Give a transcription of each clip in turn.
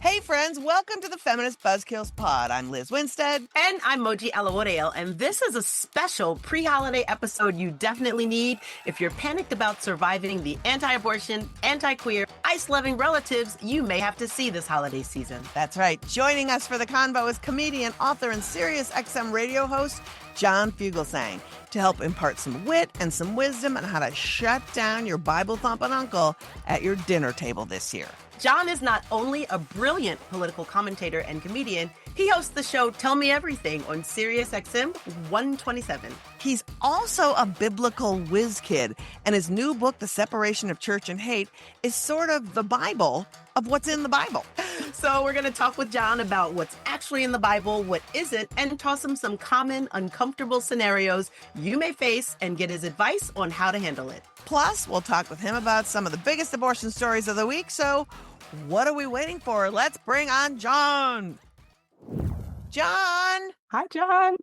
Hey friends, welcome to the Feminist Buzzkills pod. I'm Liz Winstead. And I'm Moji Alaworeo, and this is a special pre-holiday episode you definitely need if you're panicked about surviving the anti-abortion, anti-queer, ICE-loving relatives you may have to see this holiday season. That's right. Joining us for the convo is comedian, author, and Sirius XM radio host John Fugelsang to help impart some wit and some wisdom on how to shut down your Bible-thumping uncle at your dinner table this year. John is not only a brilliant political commentator and comedian, he hosts the show Tell Me Everything on Sirius XM 127. He's also a biblical whiz kid, and his new book, The Separation of Church and Hate, is sort of the Bible of what's in the Bible. So we're going to talk with John about what's actually in the Bible, what isn't, and toss him some common, uncomfortable scenarios you may face and get his advice on how to handle it. Plus, we'll talk with him about some of the biggest abortion stories of the week. So what are we waiting for? Let's bring on John. John. Hi, John.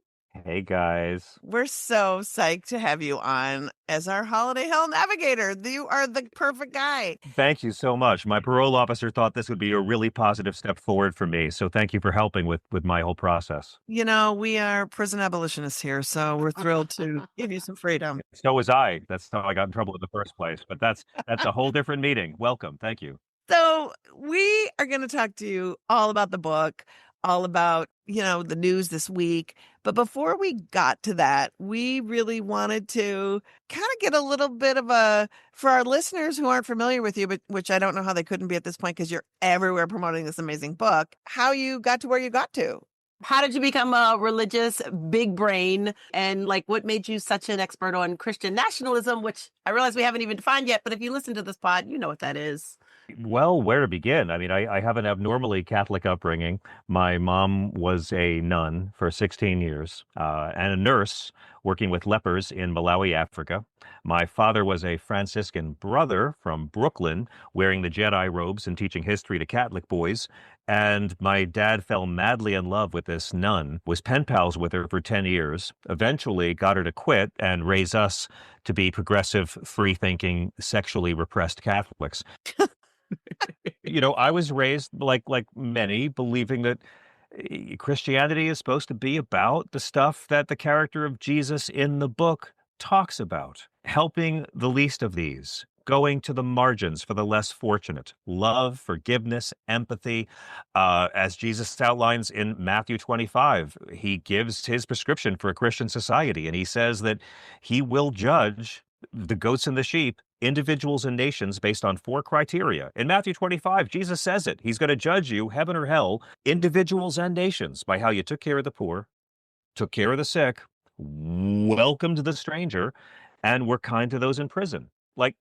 Hey, guys. We're so psyched to have you on as our holiday hell navigator. You are the perfect guy. Thank you so much. My parole officer thought this would be a really positive step forward for me. So thank you for helping with my whole process. You know, we are prison abolitionists here, so we're thrilled to give you some freedom. So was I. That's how I got in trouble in the first place. But that's a whole different meeting. Welcome. Thank you. So we are going to talk to you all about the book, all about, the news this week. But before we got to that, we really wanted to kind of get a little bit of for our listeners who aren't familiar with you, but which I don't know how they couldn't be at this point because you're everywhere promoting this amazing book, how you got to where you got to. How did you become a religious big brain? And what made you such an expert on Christian nationalism, which I realize we haven't even defined yet, but if you listen to this pod, you know what that is. Well, where to begin? I mean, I have an abnormally Catholic upbringing. My mom was a nun for 16 years and a nurse working with lepers in Malawi, Africa. My father was a Franciscan brother from Brooklyn, wearing the Jedi robes and teaching history to Catholic boys. And my dad fell madly in love with this nun, was pen pals with her for 10 years, eventually got her to quit and raise us to be progressive, free-thinking, sexually repressed Catholics. I was raised like many, believing that Christianity is supposed to be about the stuff that the character of Jesus in the book talks about, helping the least of these, going to the margins for the less fortunate, love, forgiveness, empathy. As Jesus outlines in Matthew 25, he gives his prescription for a Christian society, and he says that he will judge the goats and the sheep, individuals and nations, based on 4 criteria. In Matthew 25, Jesus says it. He's going to judge you, heaven or hell, individuals and nations, by how you took care of the poor, took care of the sick, welcomed the stranger, and were kind to those in prison.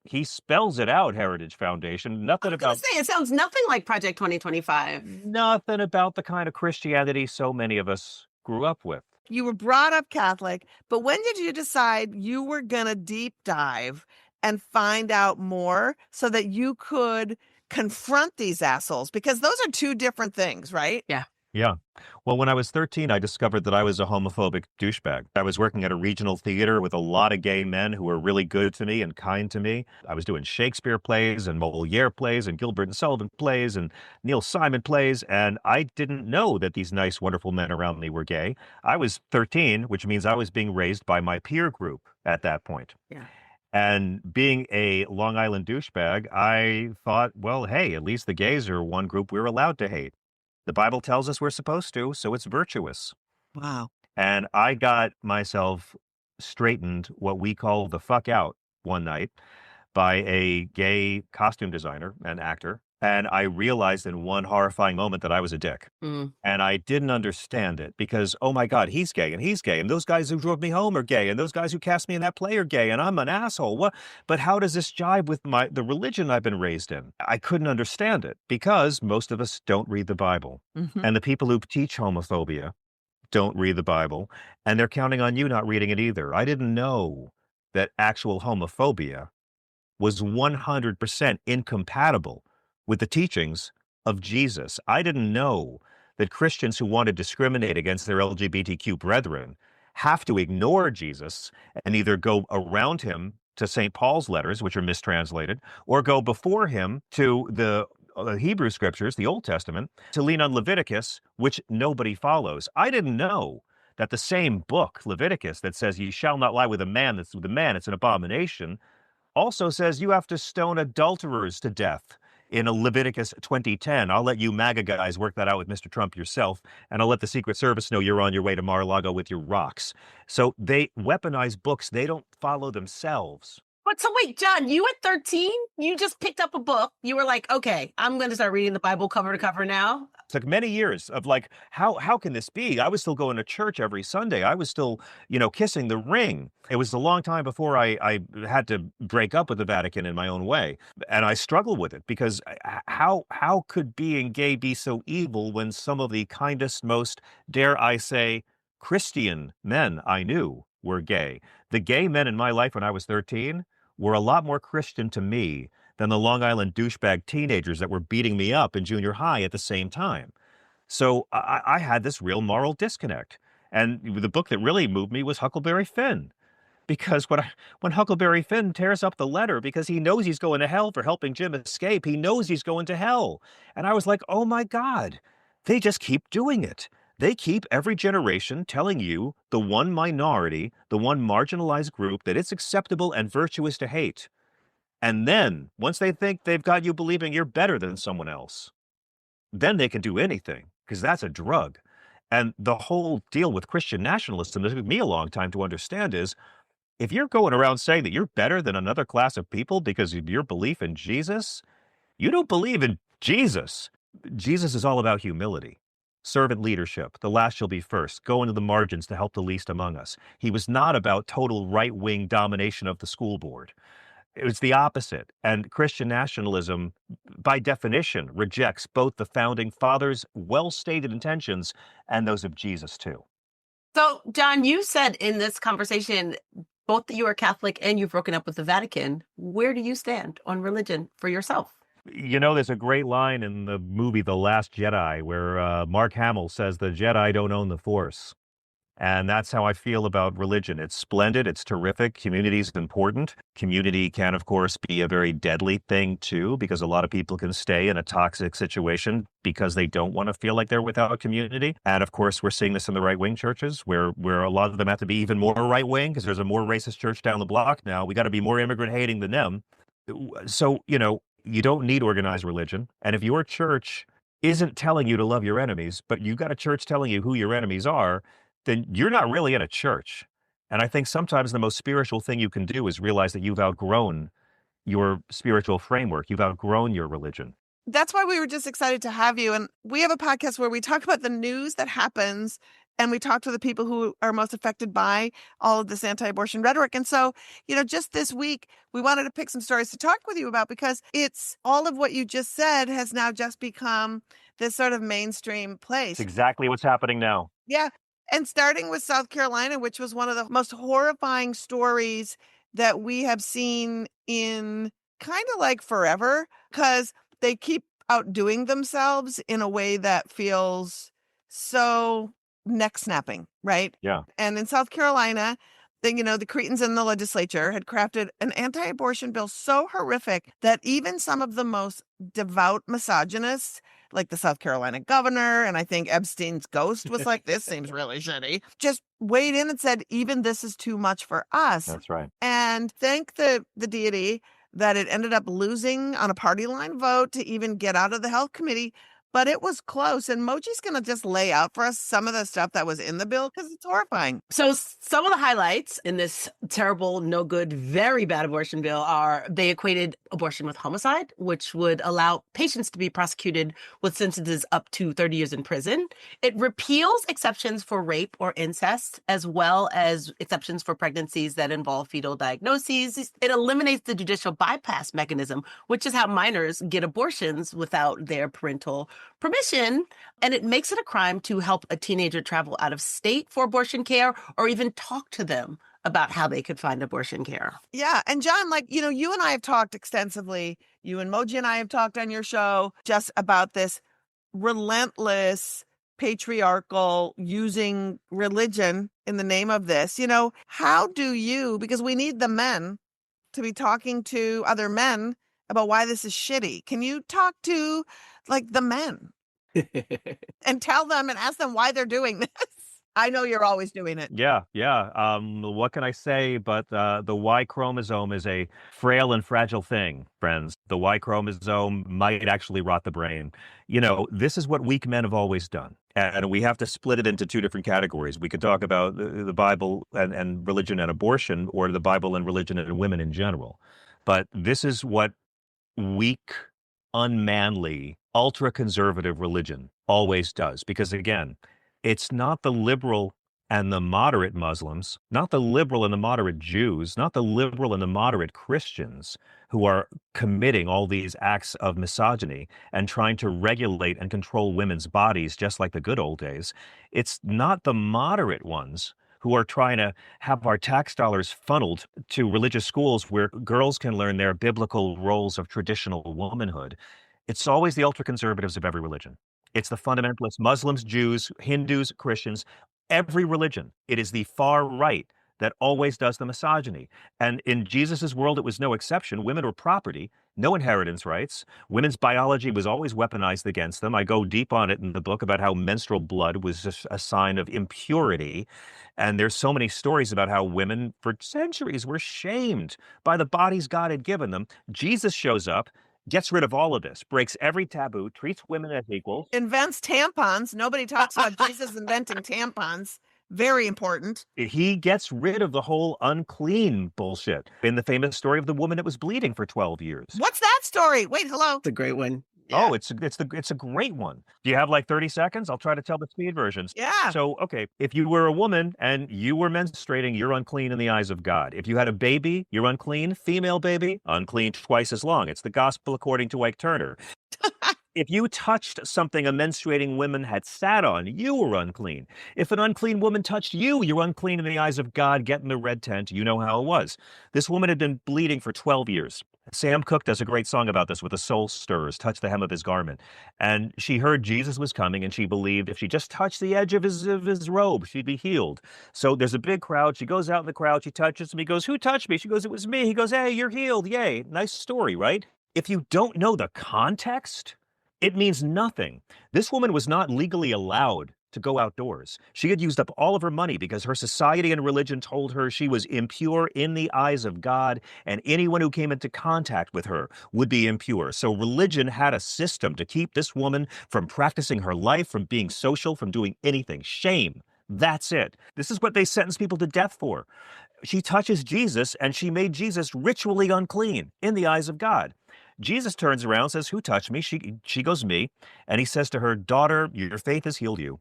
He spells it out, Heritage Foundation. Nothing about... it sounds nothing like Project 2025. Nothing about the kind of Christianity so many of us grew up with. You were brought up Catholic, but when did you decide you were going to deep dive and find out more so that you could confront these assholes? Because those are 2 different things, right? Yeah. Yeah. Well, when I was 13, I discovered that I was a homophobic douchebag. I was working at a regional theater with a lot of gay men who were really good to me and kind to me. I was doing Shakespeare plays and Moliere plays and Gilbert and Sullivan plays and Neil Simon plays, and I didn't know that these nice, wonderful men around me were gay. I was 13, which means I was being raised by my peer group at that point. Yeah. And being a Long Island douchebag, I thought, well, hey, at least the gays are one group we're allowed to hate. The Bible tells us we're supposed to, so it's virtuous. Wow. And I got myself straightened what we call the fuck out one night by a gay costume designer and actor. And I realized in one horrifying moment that I was a dick. Mm. And I didn't understand it because, oh my God, he's gay and he's gay. And those guys who drove me home are gay. And those guys who cast me in that play are gay. And I'm an asshole. What? But how does this jive with the religion I've been raised in? I couldn't understand it because most of us don't read the Bible. Mm-hmm. And the people who teach homophobia don't read the Bible. And they're counting on you not reading it either. I didn't know that actual homophobia was 100% incompatible with the teachings of Jesus. I didn't know that Christians who want to discriminate against their LGBTQ brethren have to ignore Jesus and either go around him to St. Paul's letters, which are mistranslated, or go before him to the the Hebrew scriptures, the Old Testament, to lean on Leviticus, which nobody follows. I didn't know that the same book, Leviticus, that says you shall not lie with a man that's with a man, it's an abomination, also says you have to stone adulterers to death in a Leviticus 20:10. I'll let you MAGA guys work that out with Mr. Trump yourself, and I'll let the Secret Service know you're on your way to Mar-a-Lago with your rocks. So they weaponize books they don't follow themselves. But so wait, John, you at 13, you just picked up a book. You were like, okay, I'm going to start reading the Bible cover to cover now. It took many years of like, how can this be? I was still going to church every Sunday. I was still, kissing the ring. It was a long time before I had to break up with the Vatican in my own way. And I struggle with it because how could being gay be so evil when some of the kindest, most, dare I say, Christian men I knew were gay? The gay men in my life when I was 13 were a lot more Christian to me than the Long Island douchebag teenagers that were beating me up in junior high at the same time. So I had this real moral disconnect. And the book that really moved me was Huckleberry Finn. Because when Huckleberry Finn tears up the letter because he knows he's going to hell for helping Jim escape, he knows he's going to hell. And I was like, oh my God, they just keep doing it. They keep every generation telling you, the one minority, the one marginalized group, that it's acceptable and virtuous to hate. And then, once they think they've got you believing you're better than someone else, then they can do anything, because that's a drug. And the whole deal with Christian nationalism, that took me a long time to understand, is if you're going around saying that you're better than another class of people because of your belief in Jesus, you don't believe in Jesus. Jesus is all about humility. Servant leadership, the last shall be first, go into the margins to help the least among us. He was not about total right-wing domination of the school board. It was the opposite. And Christian nationalism, by definition, rejects both the founding fathers' well-stated intentions and those of Jesus, too. So, John, you said in this conversation, both that you are Catholic and you've broken up with the Vatican. Where do you stand on religion for yourself? There's a great line in the movie The Last Jedi where Mark Hamill says the Jedi don't own the Force. And that's how I feel about religion. It's splendid. It's terrific. Community is important. Community can, of course, be a very deadly thing, too, because a lot of people can stay in a toxic situation because they don't want to feel like they're without a community. And, of course, we're seeing this in the right-wing churches where a lot of them have to be even more right-wing because there's a more racist church down the block now. We got to be more immigrant-hating than them. So, you don't need organized religion. And if your church isn't telling you to love your enemies, but you got a church telling you who your enemies are, then you're not really in a church. And I think sometimes the most spiritual thing you can do is realize that you've outgrown your spiritual framework. You've outgrown your religion. That's why we were just excited to have you. And we have a podcast where we talk about the news that happens and we talk to the people who are most affected by all of this anti-abortion rhetoric. And so, just this week, we wanted to pick some stories to talk with you about because it's all of what you just said has now just become this sort of mainstream place. It's exactly what's happening now. Yeah. And starting with South Carolina, which was one of the most horrifying stories that we have seen in kind of like forever, because they keep outdoing themselves in a way that feels so neck snapping, right? Yeah. And in South Carolina, the Cretans in the legislature had crafted an anti-abortion bill so horrific that even some of the most devout misogynists, like the South Carolina governor, and I think Epstein's ghost was like, this seems really shitty, just weighed in and said, even this is too much for us. That's right. And thank the deity that it ended up losing on a party line vote to even get out of the health committee. But it was close. And Moji's going to just lay out for us some of the stuff that was in the bill because it's horrifying. So some of the highlights in this terrible, no good, very bad abortion bill are they equated abortion with homicide, which would allow patients to be prosecuted with sentences up to 30 years in prison. It repeals exceptions for rape or incest, as well as exceptions for pregnancies that involve fetal diagnoses. It eliminates the judicial bypass mechanism, which is how minors get abortions without their parental permission, and it makes it a crime to help a teenager travel out of state for abortion care or even talk to them about how they could find abortion care. Yeah. And John, you and I have talked extensively, you and Moji and I have talked on your show just about this relentless patriarchal using religion in the name of this. How do you, because we need the men to be talking to other men about why this is shitty. Can you talk to like the men and tell them and ask them why they're doing this? I know you're always doing it. Yeah, yeah. What can I say? But the Y chromosome is a frail and fragile thing, friends. The Y chromosome might actually rot the brain. You know, this is what weak men have always done. And we have to split it into two different categories. We could talk about the Bible and religion and abortion, or the Bible and religion and women in general. But this is what weak, unmanly, ultra conservative religion always does. Because again, it's not the liberal and the moderate Muslims, not the liberal and the moderate Jews, not the liberal and the moderate Christians who are committing all these acts of misogyny and trying to regulate and control women's bodies just like the good old days. It's not the moderate ones who are trying to have our tax dollars funneled to religious schools where girls can learn their biblical roles of traditional womanhood. It's always the ultra conservatives of every religion. It's the fundamentalists, Muslims, Jews, Hindus, Christians, every religion. It is the far right that always does the misogyny. And in Jesus's world, it was no exception. Women were property, no inheritance rights. Women's biology was always weaponized against them. I go deep on it in the book about how menstrual blood was just a sign of impurity. And there's so many stories about how women for centuries were shamed by the bodies God had given them. Jesus shows up, gets rid of all of this, breaks every taboo, treats women as equals. Invents tampons. Nobody talks about Jesus inventing tampons. Very important. He gets rid of the whole unclean bullshit in the famous story of the woman that was bleeding for 12 years. What's that story? Wait, hello. It's a great one. Yeah. Oh, it's a great one. Do you have like 30 seconds? I'll try to tell the speed versions. Yeah. So, okay, if you were a woman and you were menstruating, you're unclean in the eyes of God. If you had a baby, you're unclean. Female baby, unclean twice as long. It's the gospel according to Ike Turner. If you touched something a menstruating woman had sat on, you were unclean. If an unclean woman touched you, you're unclean in the eyes of God. Get in the red tent. You know how it was. This woman had been bleeding for 12 years. Sam Cooke does a great song about this with the soul stirs, touch the hem of his garment. And she heard Jesus was coming, and she believed if she just touched the edge of his robe, she'd be healed. So there's a big crowd. She goes out in the crowd. She touches him. He goes, "Who touched me?" She goes, "It was me." He goes, "Hey, you're healed. Yay." Nice story, right? If you don't know the context, it means nothing. This woman was not legally allowed to go outdoors. She had used up all of her money because her society and religion told her she was impure in the eyes of God, and anyone who came into contact with her would be impure. So religion had a system to keep this woman from practicing her life, from being social, from doing anything. Shame. That's it. This is what they sentence people to death for. She touches Jesus, and she made Jesus ritually unclean in the eyes of God. Jesus turns around, says, "Who touched me?" She goes, "Me." And he says to her, "Daughter, your faith has healed you."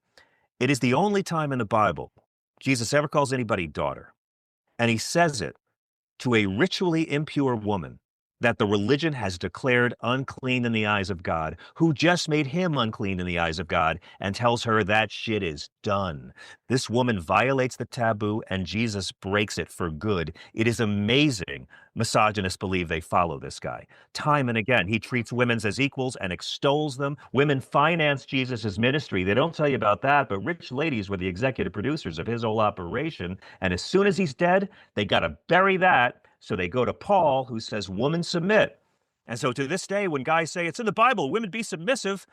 It is the only time in the Bible Jesus ever calls anybody daughter. And he says it to a ritually impure woman that the religion has declared unclean in the eyes of God, who just made him unclean in the eyes of God, and tells her that shit is done. This woman violates the taboo, and Jesus breaks it for good. It is amazing. Misogynists believe they follow this guy. Time and again, he treats women as equals and extols them. Women finance Jesus' ministry. They don't tell you about that, but rich ladies were the executive producers of his whole operation. And as soon as he's dead, they got to bury that. So they go to Paul, who says, "Woman, submit." And so to this day, when guys say, "It's in the Bible, women be submissive,"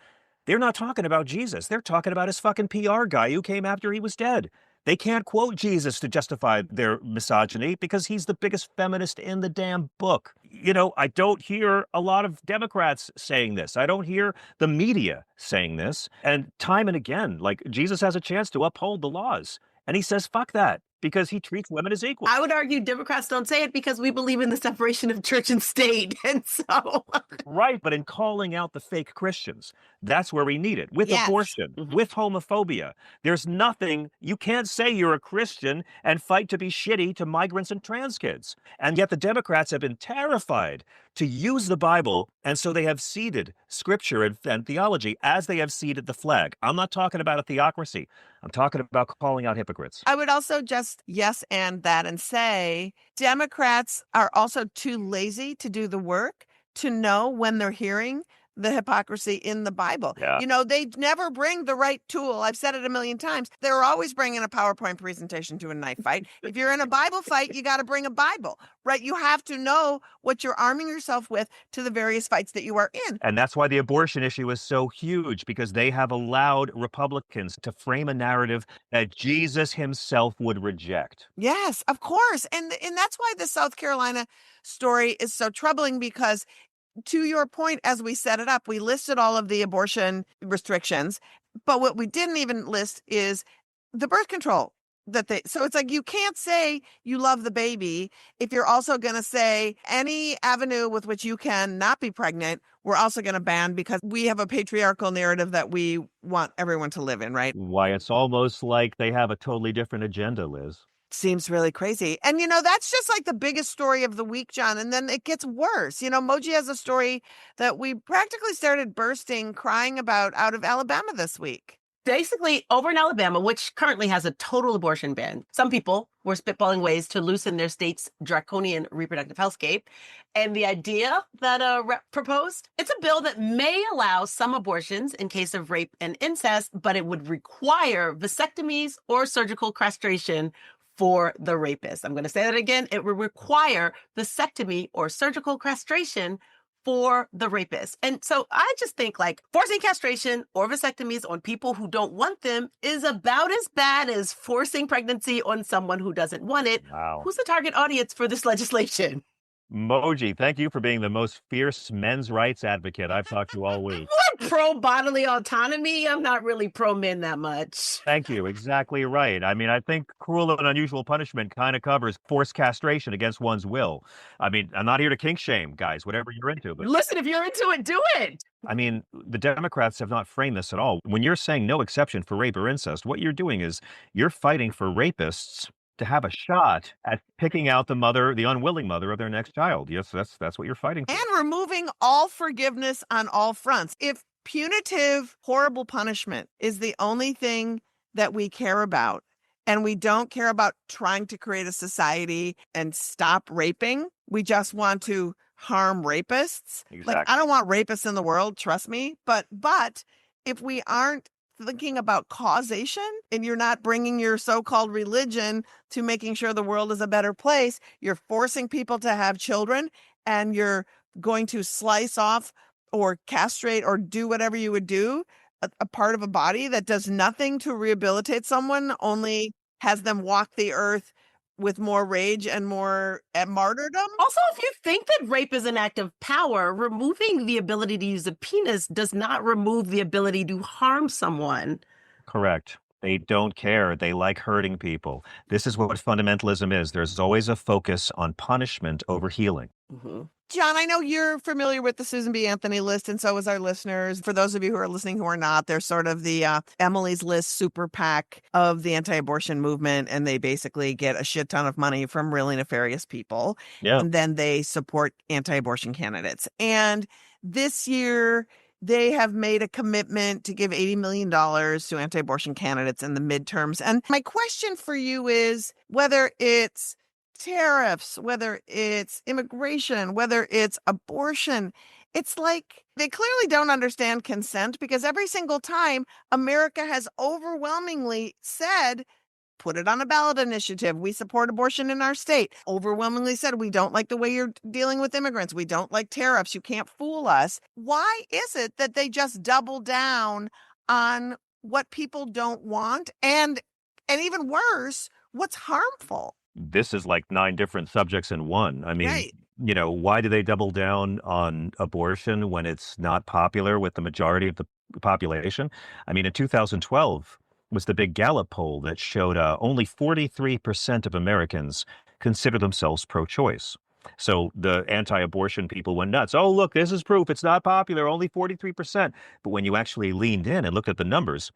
they're not talking about Jesus. They're talking about his fucking PR guy who came after he was dead. They can't quote Jesus to justify their misogyny because he's the biggest feminist in the damn book. You know, I don't hear a lot of Democrats saying this. I don't hear the media saying this. And time and again, like, Jesus has a chance to uphold the laws. And he says, fuck that, because he treats women as equal. I would argue Democrats don't say it because we believe in the separation of church and state. And so. Right. But in calling out the fake Christians, that's where we need it. With Yes. abortion, with homophobia. There's nothing, you can't say you're a Christian and fight to be shitty to migrants and trans kids. And yet the Democrats have been terrified to use the Bible. And so they have ceded scripture and theology as they have ceded the flag. I'm not talking about a theocracy. I'm talking about calling out hypocrites. I would also just yes and that and say Democrats are also too lazy to do the work to know when they're hearing the hypocrisy in the Bible. Yeah. They never bring the right tool. I've said it a million times. They're always bringing a PowerPoint presentation to a knife fight. If you're in a Bible fight, you got to bring a Bible, right? You have to know what you're arming yourself with to the various fights that you are in. And that's why the abortion issue is so huge, because they have allowed Republicans to frame a narrative that Jesus himself would reject. Yes, of course. And that's why the South Carolina story is so troubling, because to your point, as we set it up, we listed all of the abortion restrictions, but what we didn't even list is the birth control so it's like, you can't say you love the baby if you're also going to say any avenue with which you can not be pregnant, we're also going to ban, because we have a patriarchal narrative that we want everyone to live in, right? Why, it's almost like they have a totally different agenda, Liz. Seems really crazy. And, that's just like the biggest story of the week, John. And then it gets worse. Moji has a story that we practically started bursting, crying about out of Alabama this week. Basically, over in Alabama, which currently has a total abortion ban, some people were spitballing ways to loosen their state's draconian reproductive healthscape. And the idea that a rep proposed, it's a bill that may allow some abortions in case of rape and incest, but it would require vasectomies or surgical castration for the rapist. I'm going to say that again. It would require vasectomy or surgical castration for the rapist. And so I just think like forcing castration or vasectomies on people who don't want them is about as bad as forcing pregnancy on someone who doesn't want it. Wow. Who's the target audience for this legislation? Moji, thank you for being the most fierce men's rights advocate I've talked to all week. I'm pro bodily autonomy. I'm not really pro men that much. Thank you. Exactly right. I mean, I think cruel and unusual punishment kind of covers forced castration against one's will. I mean, I'm not here to kink shame, guys, whatever you're into. But listen, if you're into it, do it. I mean, the Democrats have not framed this at all. When you're saying no exception for rape or incest, what you're doing is you're fighting for rapists to have a shot at picking out the unwilling mother of their next child. Yes, that's what you're fighting for. And removing all forgiveness on all fronts. If punitive, horrible punishment is the only thing that we care about, and we don't care about trying to create a society and stop raping, we just want to harm rapists. Exactly. Like, I don't want rapists in the world, trust me. But if we aren't thinking about causation, and you're not bringing your so-called religion to making sure the world is a better place, you're forcing people to have children, and you're going to slice off or castrate or do whatever you would do a part of a body that does nothing to rehabilitate someone, only has them walk the earth with more rage and more martyrdom. Also, if you think that rape is an act of power, removing the ability to use a penis does not remove the ability to harm someone. Correct. They don't care. They like hurting people. This is what fundamentalism is. There's always a focus on punishment over healing. Mm-hmm. John, I know you're familiar with the Susan B. Anthony list, and so is our listeners. For those of you who are listening who are not, they're sort of the Emily's List super PAC of the anti-abortion movement, and they basically get a shit ton of money from really nefarious people. Yeah. And then they support anti-abortion candidates. And this year, they have made a commitment to give $80 million to anti-abortion candidates in the midterms. And my question for you is whether it's tariffs, whether it's immigration, whether it's abortion, it's like they clearly don't understand consent, because every single time America has overwhelmingly said, put it on a ballot initiative. We support abortion in our state. Overwhelmingly said, we don't like the way you're dealing with immigrants. We don't like tariffs. You can't fool us. Why is it that they just double down on what people don't want? And even worse, what's harmful? This is like 9 different subjects in one. I mean, Right. Why do they double down on abortion when it's not popular with the majority of the population? I mean, in 2012 was the big Gallup poll that showed only 43% of Americans consider themselves pro-choice. So the anti-abortion people went nuts. Oh, look, this is proof. It's not popular. Only 43%. But when you actually leaned in and looked at the numbers,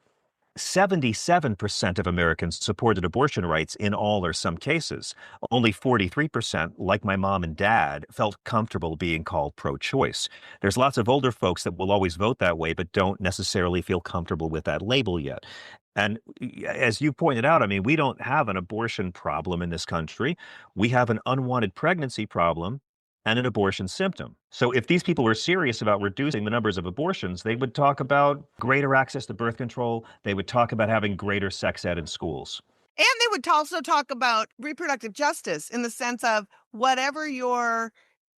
77% of Americans supported abortion rights in all or some cases. Only 43%, like my mom and dad, felt comfortable being called pro-choice. There's lots of older folks that will always vote that way, but don't necessarily feel comfortable with that label yet. And as you pointed out, I mean, we don't have an abortion problem in this country. We have an unwanted pregnancy problem. and an abortion symptom. So if these people were serious about reducing the numbers of abortions, they would talk about greater access to birth control. They would talk about having greater sex ed in schools. And they would also talk about reproductive justice in the sense of whatever your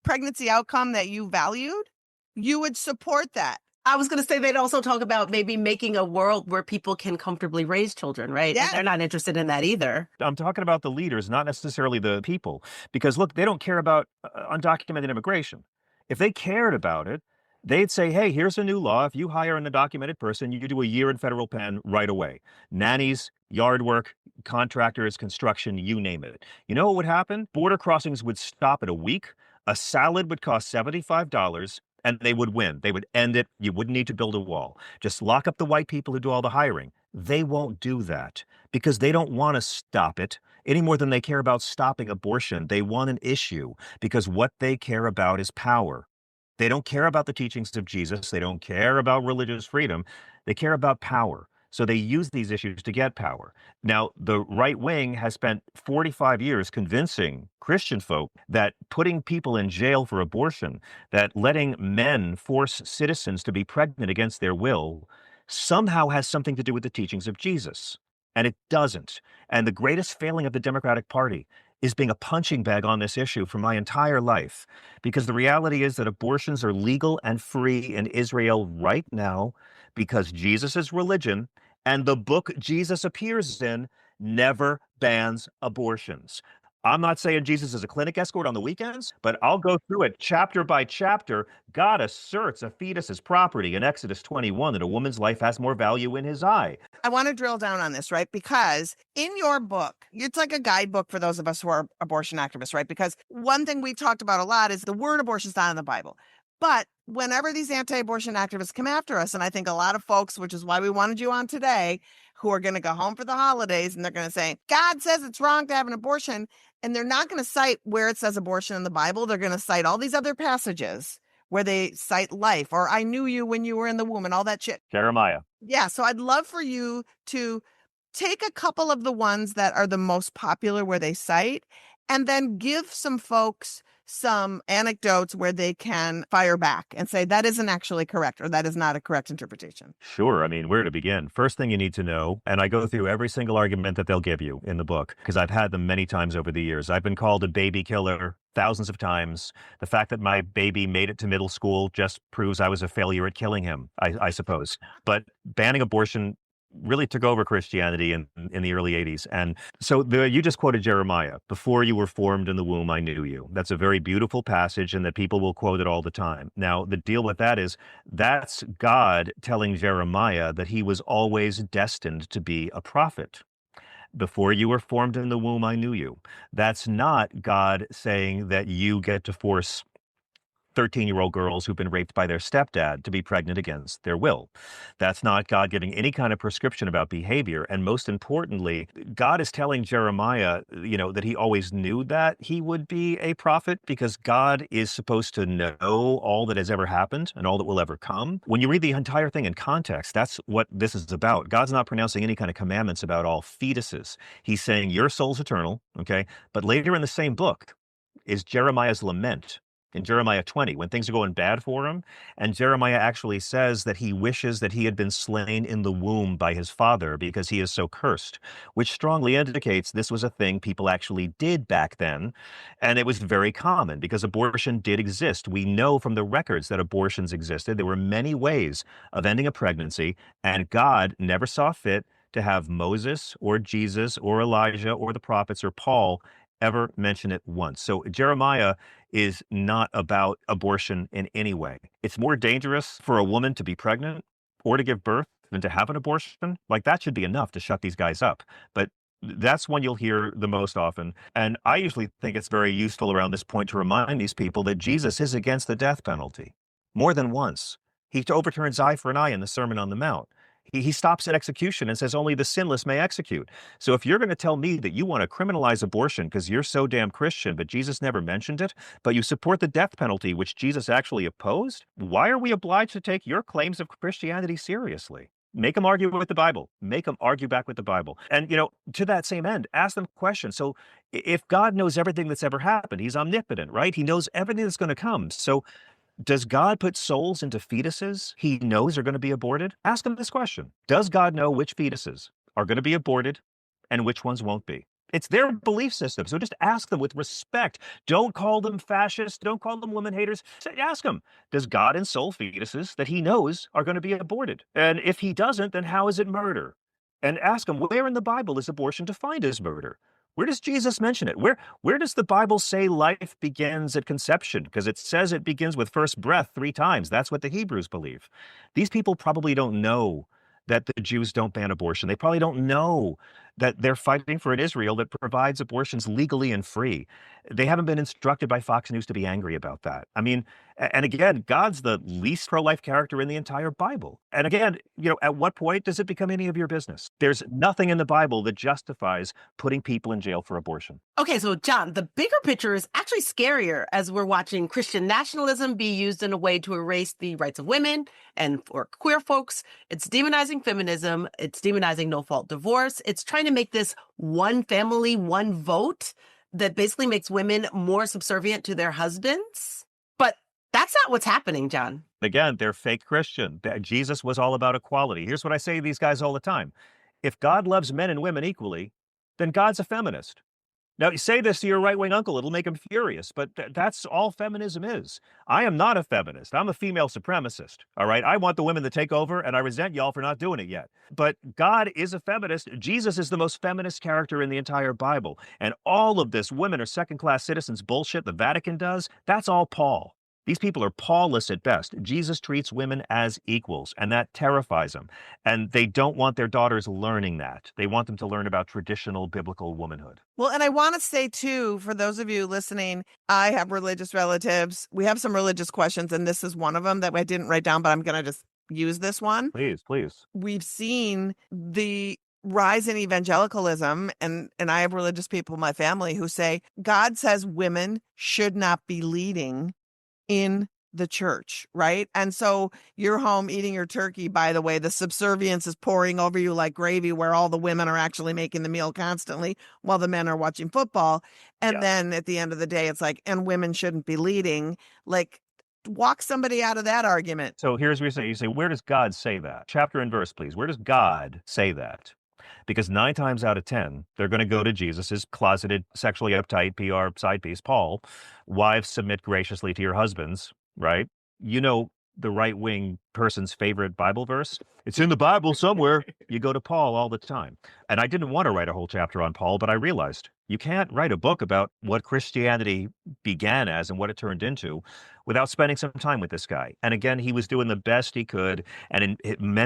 pregnancy outcome that you valued, you would support that. I was going to say they'd also talk about maybe making a world where people can comfortably raise children, right? Yeah. And they're not interested in that either. I'm talking about the leaders, not necessarily the people, because look, they don't care about undocumented immigration. If they cared about it, they'd say, hey, here's a new law. If you hire an undocumented person, you do a year in federal pen right away. Nannies, yard work, contractors, construction, you name it. You know what would happen? Border crossings would stop at a week. A salad would cost $75. And they would win. They would end it. You wouldn't need to build a wall. Just lock up the white people who do all the hiring. They won't do that because they don't want to stop it any more than they care about stopping abortion. They want an issue because what they care about is power. They don't care about the teachings of Jesus. They don't care about religious freedom. They care about power. So they use these issues to get power. Now, the right wing has spent 45 years convincing Christian folk that putting people in jail for abortion, that letting men force citizens to be pregnant against their will, somehow has something to do with the teachings of Jesus. And it doesn't. And the greatest failing of the Democratic Party is being a punching bag on this issue for my entire life. Because the reality is that abortions are legal and free in Israel right now because Jesus' religion and the book Jesus appears in never bans abortions. I'm not saying Jesus is a clinic escort on the weekends, but I'll go through it chapter by chapter. God asserts a fetus's property in Exodus 21 that a woman's life has more value in his eye. I want to drill down on this, right? Because in your book, it's like a guidebook for those of us who are abortion activists, right? Because one thing we talked about a lot is the word abortion is not in the Bible. But whenever these anti-abortion activists come after us, and I think a lot of folks, which is why we wanted you on today, who are going to go home for the holidays and they're going to say, God says it's wrong to have an abortion. And they're not going to cite where it says abortion in the Bible. They're going to cite all these other passages where they cite life or I knew you when you were in the womb and all that shit. Jeremiah. Yeah. So I'd love for you to take a couple of the ones that are the most popular where they cite and then give some folks some anecdotes where they can fire back and say that isn't actually correct or that is not a correct interpretation. Sure. I mean, where to begin? First thing you need to know, and I go through every single argument that they'll give you in the book because I've had them many times over the years. I've been called a baby killer thousands of times. The fact that my baby made it to middle school just proves I was a failure at killing him, I suppose. But banning abortion really took over Christianity in the early 80s. And so you just quoted Jeremiah, before you were formed in the womb, I knew you. That's a very beautiful passage and that people will quote it all the time. Now, the deal with that is that's God telling Jeremiah that he was always destined to be a prophet. Before you were formed in the womb, I knew you. That's not God saying that you get to force 13-year-old girls who've been raped by their stepdad to be pregnant against their will. That's not God giving any kind of prescription about behavior. And most importantly, God is telling Jeremiah, that he always knew that he would be a prophet because God is supposed to know all that has ever happened and all that will ever come. When you read the entire thing in context, that's what this is about. God's not pronouncing any kind of commandments about all fetuses. He's saying your soul's eternal, okay? But later in the same book is Jeremiah's lament. In Jeremiah 20, when things are going bad for him. And Jeremiah actually says that he wishes that he had been slain in the womb by his father because he is so cursed, which strongly indicates this was a thing people actually did back then. And it was very common because abortion did exist. We know from the records that abortions existed. There were many ways of ending a pregnancy, and God never saw fit to have Moses or Jesus or Elijah or the prophets or Paul ever mention it once. So Jeremiah is not about abortion in any way. It's more dangerous for a woman to be pregnant or to give birth than to have an abortion. Like that should be enough to shut these guys up. But that's one you'll hear the most often. And I usually think it's very useful around this point to remind these people that Jesus is against the death penalty more than once. He overturns eye for an eye in the Sermon on the Mount. He stops at execution and says only the sinless may execute. So if you're going to tell me that you want to criminalize abortion because you're so damn Christian, but Jesus never mentioned it, but you support the death penalty, which Jesus actually opposed, why are we obliged to take your claims of Christianity seriously? Make them argue with the Bible. Make them argue back with the Bible. And, to that same end, ask them questions. So if God knows everything that's ever happened, he's omnipotent, right? He knows everything that's going to come. So does God put souls into fetuses he knows are going to be aborted? Ask him this question. Does God know which fetuses are going to be aborted and which ones won't be? It's their belief system. So just ask them with respect. Don't call them fascists. Don't call them women haters. Ask them, does God ensoul fetuses that he knows are going to be aborted? And if he doesn't, then how is it murder? And ask them, where in the Bible is abortion defined as murder? Where does Jesus mention it? Where does the Bible say life begins at conception? Because it says it begins with first breath 3 times. That's what the Hebrews believe. These people probably don't know that the Jews don't ban abortion. They probably don't know that they're fighting for an Israel that provides abortions legally and free. They haven't been instructed by Fox News to be angry about that. I mean, and again, God's the least pro-life character in the entire Bible. And again, at what point does it become any of your business? There's nothing in the Bible that justifies putting people in jail for abortion. Okay, so John, the bigger picture is actually scarier as we're watching Christian nationalism be used in a way to erase the rights of women and for queer folks. It's demonizing feminism. It's demonizing no-fault divorce. It's trying to make this one family, one vote that basically makes women more subservient to their husbands. But that's not what's happening, John. Again, they're fake Christian. Jesus was all about equality. Here's what I say to these guys all the time. If God loves men and women equally, then God's a feminist. Now, you say this to your right-wing uncle, it'll make him furious, but that's all feminism is. I am not a feminist. I'm a female supremacist, all right? I want the women to take over, and I resent y'all for not doing it yet. But God is a feminist. Jesus is the most feminist character in the entire Bible. And all of this women are second-class citizens bullshit the Vatican does, that's all Paul. These people are Paulless at best. Jesus treats women as equals, and that terrifies them. And they don't want their daughters learning that. They want them to learn about traditional biblical womanhood. Well, and I want to say, too, for those of you listening, I have religious relatives. We have some religious questions, and this is one of them that I didn't write down, but I'm going to just use this one. Please, please. We've seen the rise in evangelicalism, and I have religious people in my family who say God says women should not be leading in the church, right? And so you're home eating your turkey, by the way, the subservience is pouring over you like gravy, where all the women are actually making the meal constantly while the men are watching football. And then at the end of the day, it's like, and women shouldn't be leading. Like, walk somebody out of that argument. So here's what you say, where does God say that? Chapter and verse, please. Where does God say that? Because 9 times out of 10, they're going to go to Jesus's closeted, sexually uptight PR side piece, Paul. Wives, submit graciously to your husbands, right? The right-wing person's favorite Bible verse? It's in the Bible somewhere. You go to Paul all the time. And I didn't want to write a whole chapter on Paul, but I realized you can't write a book about what Christianity began as and what it turned into without spending some time with this guy. And again, he was doing the best he could. And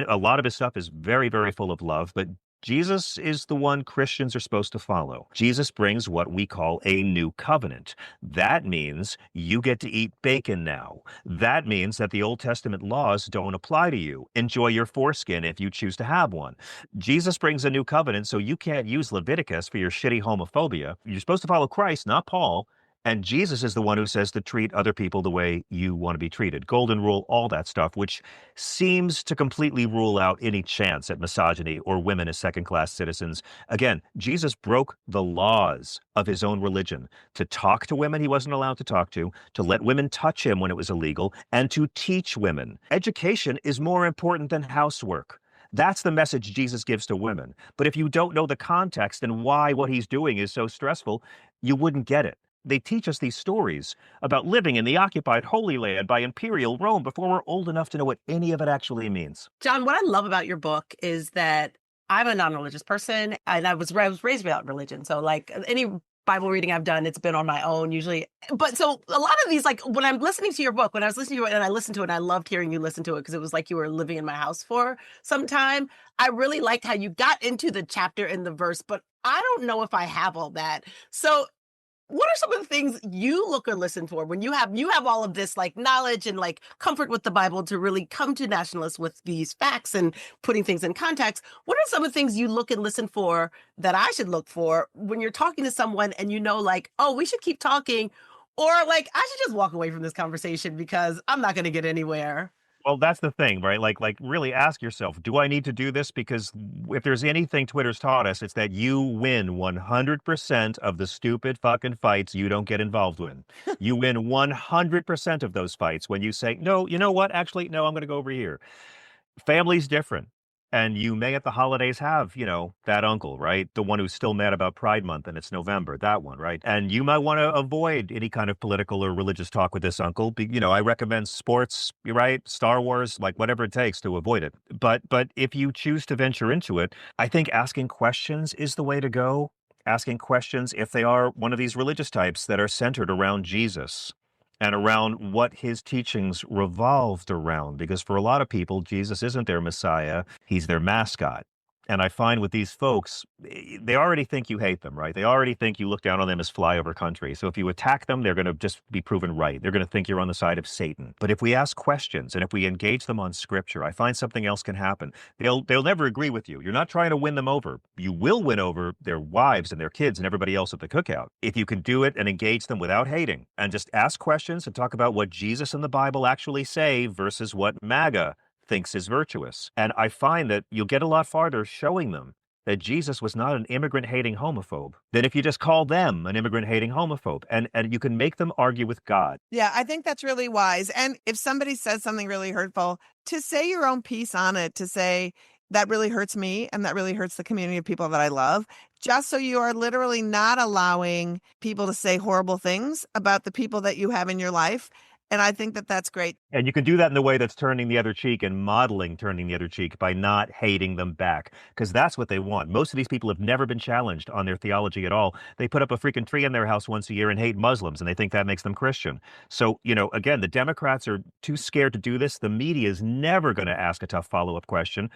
a lot of his stuff is very, very full of love, but Jesus is the one Christians are supposed to follow. Jesus brings what we call a new covenant. That means you get to eat bacon now. That means that the Old Testament laws don't apply to you. Enjoy your foreskin if you choose to have one. Jesus brings a new covenant, so you can't use Leviticus for your shitty homophobia. You're supposed to follow Christ, not Paul. And Jesus is the one who says to treat other people the way you want to be treated. Golden rule, all that stuff, which seems to completely rule out any chance at misogyny or women as second-class citizens. Again, Jesus broke the laws of his own religion to talk to women he wasn't allowed to talk to let women touch him when it was illegal, and to teach women. Education is more important than housework. That's the message Jesus gives to women. But if you don't know the context and why what he's doing is so stressful, you wouldn't get it. They teach us these stories about living in the occupied Holy Land by Imperial Rome before we're old enough to know what any of it actually means. John, what I love about your book is that I'm a non-religious person, and I was raised without religion. So like any Bible reading I've done, it's been on my own usually. But so a lot of these, like when I'm listening to your book, when I was listening to it and I listened to it, and I loved hearing you listen to it because it was like you were living in my house for some time. I really liked how you got into the chapter and the verse, but I don't know if I have all that. So what are some of the things you look or listen for when you have all of this like knowledge and like comfort with the Bible to really come to nationalists with these facts and putting things in context? What are some of the things you look and listen for that I should look for when you're talking to someone and like, oh, we should keep talking, or like I should just walk away from this conversation because I'm not going to get anywhere? Well, that's the thing, right? Like really ask yourself, do I need to do this? Because if there's anything Twitter's taught us, it's that you win 100% of the stupid fucking fights you don't get involved in. You win 100% of those fights when you say, no, you know what? Actually, no, I'm going to go over here. Family's different. And you may at the holidays have, that uncle, right? The one who's still mad about Pride Month and it's November, that one, right? And you might want to avoid any kind of political or religious talk with this uncle. I recommend sports, right? Star Wars, like whatever it takes to avoid it. But if you choose to venture into it, I think asking questions is the way to go. Asking questions if they are one of these religious types that are centered around Jesus and around what his teachings revolved around. Because for a lot of people, Jesus isn't their Messiah, he's their mascot. And I find with these folks, they already think you hate them, right? They already think you look down on them as flyover country. So if you attack them, they're going to just be proven right. They're going to think you're on the side of Satan. But if we ask questions and if we engage them on scripture, I find something else can happen. They'll never agree with you. You're not trying to win them over. You will win over their wives and their kids and everybody else at the cookout. If you can do it and engage them without hating and just ask questions and talk about what Jesus and the Bible actually say versus what MAGA thinks is virtuous. And I find that you'll get a lot farther showing them that Jesus was not an immigrant-hating homophobe than if you just call them an immigrant-hating homophobe. And you can make them argue with God. Yeah, I think that's really wise. And if somebody says something really hurtful, to say your own piece on it, to say, that really hurts me and that really hurts the community of people that I love, just so you are literally not allowing people to say horrible things about the people that you have in your life. And I think that that's great. And you can do that in the way that's turning the other cheek and modeling turning the other cheek by not hating them back, because that's what they want. Most of these people have never been challenged on their theology at all. They put up a freaking tree in their house once a year and hate Muslims, and they think that makes them Christian. So, again, the Democrats are too scared to do this. The media is never going to ask a tough follow-up question.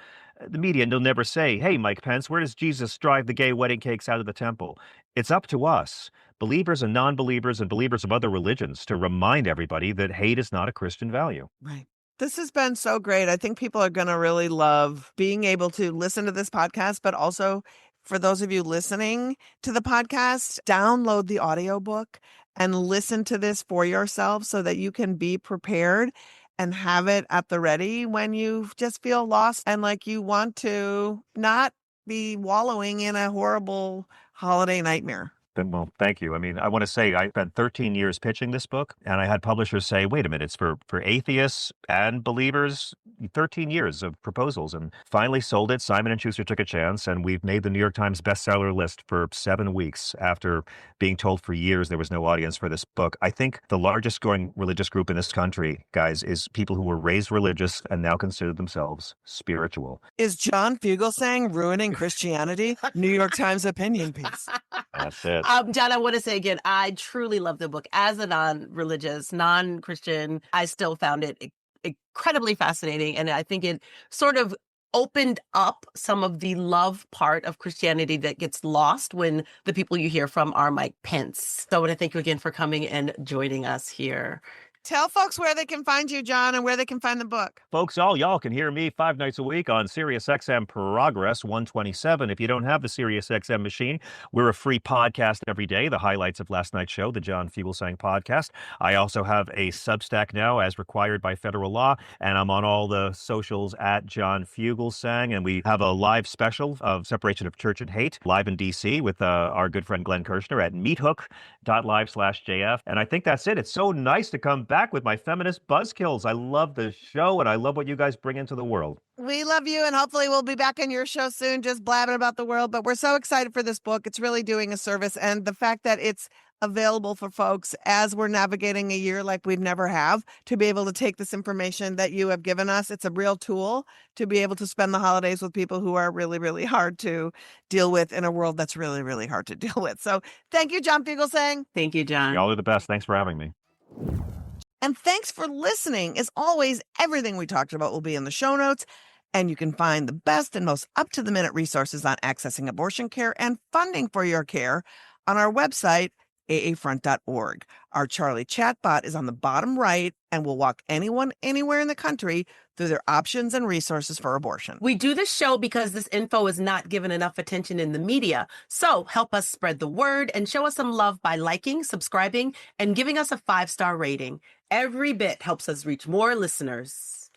The media will never say, hey, Mike Pence, where does Jesus drive the gay wedding cakes out of the temple? It's up to us, believers and non-believers and believers of other religions, to remind everybody that hate is not a Christian value. Right. This has been so great. I think people are going to really love being able to listen to this podcast, but also for those of you listening to the podcast, download the audiobook and listen to this for yourself so that you can be prepared and have it at the ready when you just feel lost and like you want to not be wallowing in a horrible holiday nightmare. Well, thank you. I mean, I want to say I spent 13 years pitching this book, and I had publishers say, wait a minute, it's for atheists and believers, 13 years of proposals, and finally sold it. Simon & Schuster took a chance, and we've made the New York Times bestseller list for 7 weeks after being told for years there was no audience for this book. I think the largest growing religious group in this country, guys, is people who were raised religious and now consider themselves spiritual. Is John Fugelsang ruining Christianity? New York Times opinion piece. That's it. John, I want to say again, I truly love the book. As a non-religious, non-Christian, I still found it incredibly fascinating. And I think it sort of opened up some of the love part of Christianity that gets lost when the people you hear from are Mike Pence. So I want to thank you again for coming and joining us here. Tell folks where they can find you, John, and where they can find the book. Folks, all y'all can hear me 5 nights a week on SiriusXM Progress 127. If you don't have the SiriusXM machine, we're a free podcast every day. The highlights of last night's show, the John Fugelsang podcast. I also have a Substack now as required by federal law, and I'm on all the socials at John Fugelsang. And we have a live special of Separation of Church and Hate live in DC with our good friend Glenn Kirshner at meethook.live/JF. And I think that's it. It's so nice to come back with my Feminist Buzzkills. I love the show, and I love what you guys bring into the world. We love you, and hopefully we'll be back on your show soon, just blabbing about the world. But we're so excited for this book. It's really doing a service, and the fact that it's available for folks as we're navigating a year like we've never have, to be able to take this information that you have given us. It's a real tool to be able to spend the holidays with people who are really, really hard to deal with in a world that's really, really hard to deal with. So thank you, John Fugelsang. Thank you, John. Y'all are the best. Thanks for having me. And thanks for listening. As always, everything we talked about will be in the show notes, and you can find the best and most up-to-the-minute resources on accessing abortion care and funding for your care on our website, aafront.org. Our Charlie chatbot is on the bottom right and will walk anyone anywhere in the country through their options and resources for abortion. We do this show because this info is not given enough attention in the media. So help us spread the word and show us some love by liking, subscribing, and giving us a 5-star rating. Every bit helps us reach more listeners.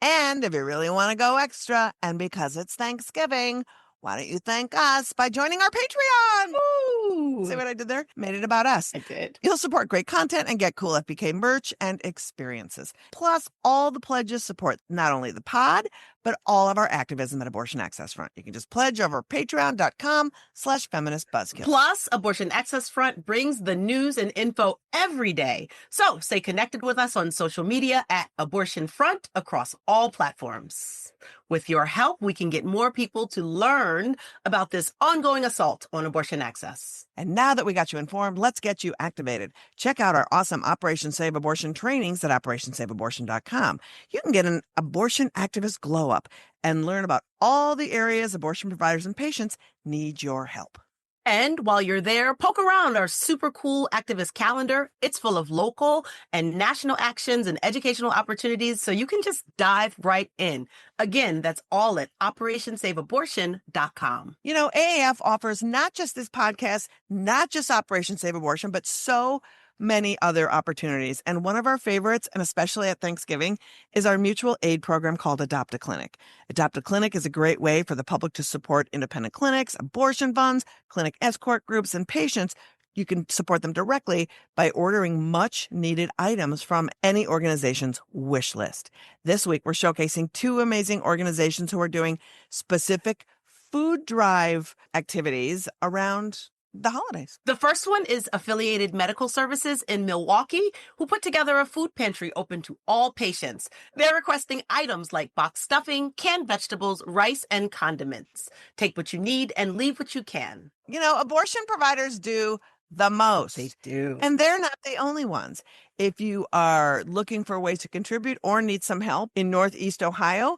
And if you really want to go extra, and because it's Thanksgiving, why don't you thank us by joining our Patreon? Ooh. See what I did there? Made it about us. I did. You'll support great content and get cool FBK merch and experiences. Plus, all the pledges support not only the pod, but all of our activism at Abortion Access Front. You can just pledge over patreon.com/feminist buzzkills. Plus, Abortion Access Front brings the news and info every day. So stay connected with us on social media at Abortion Front across all platforms. With your help, we can get more people to learn about this ongoing assault on abortion access. And now that we got you informed, let's get you activated. Check out our awesome Operation Save Abortion trainings at operationsaveabortion.com. You can get an abortion activist glow up and learn about all the areas abortion providers and patients need your help. And while you're there, poke around our super cool activist calendar. It's full of local and national actions and educational opportunities, so you can just dive right in. Again, that's all at operationsaveabortion.com. You know, AAF offers not just this podcast, not just Operation Save Abortion, but so many other opportunities. And one of our favorites, and especially at Thanksgiving, is our mutual aid program called Adopt a Clinic. Adopt a Clinic is a great way for the public to support independent clinics, abortion funds, clinic escort groups, and patients. You can support them directly by ordering much needed items from any organization's wish list. This week, we're showcasing two amazing organizations who are doing specific food drive activities around the holidays. The first one is Affiliated Medical Services in Milwaukee, who put together a food pantry open to all patients. They're requesting items like box stuffing, canned vegetables, rice, and condiments. Take what you need and leave what you can. You know, abortion providers do the most. They do. And they're not the only ones. If you are looking for ways to contribute or need some help in Northeast Ohio's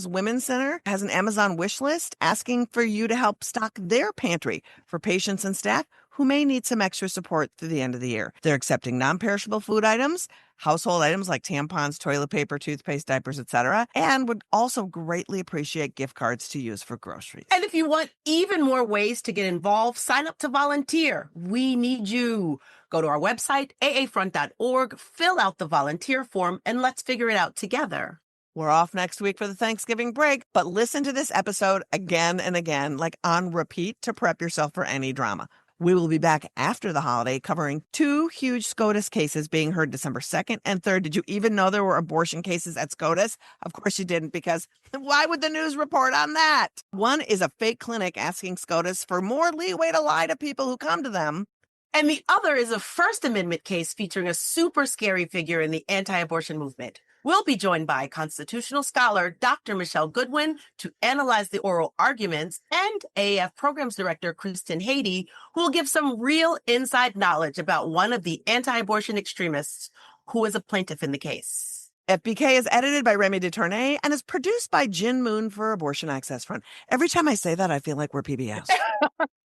Women's Center has an Amazon wish list asking for you to help stock their pantry for patients and staff who may need some extra support through the end of the year. They're accepting non-perishable food items, household items like tampons, toilet paper, toothpaste, diapers, etc., and would also greatly appreciate gift cards to use for groceries. And if you want even more ways to get involved, sign up to volunteer. We need you. Go to our website, aafront.org, fill out the volunteer form, and let's figure it out together. We're off next week for the Thanksgiving break, but listen to this episode again and again, like on repeat, to prep yourself for any drama. We will be back after the holiday covering two huge SCOTUS cases being heard December 2nd and 3rd. Did you even know there were abortion cases at SCOTUS? Of course you didn't, because why would the news report on that? One is a fake clinic asking SCOTUS for more leeway to lie to people who come to them. And the other is a First Amendment case featuring a super scary figure in the anti-abortion movement. We'll be joined by constitutional scholar Dr. Michelle Goodwin to analyze the oral arguments, and AAF Programs Director Kristen Haiti, who will give some real inside knowledge about one of the anti-abortion extremists who is a plaintiff in the case. FBK is edited by Remy DeTournay and is produced by Jin Moon for Abortion Access Front. Every time I say that, I feel like we're PBS.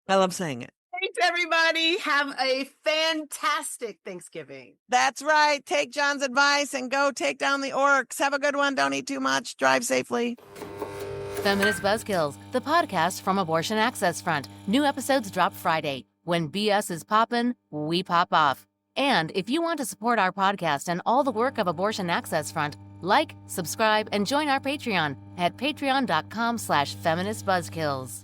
I love saying it. Thanks, everybody. Have a fantastic Thanksgiving. That's right. Take John's advice and go take down the orcs. Have a good one. Don't eat too much. Drive safely. Feminist Buzzkills, the podcast from Abortion Access Front. New episodes drop Friday. When BS is poppin', we pop off. And if you want to support our podcast and all the work of Abortion Access Front, like, subscribe, and join our Patreon at patreon.com/feministbuzzkills.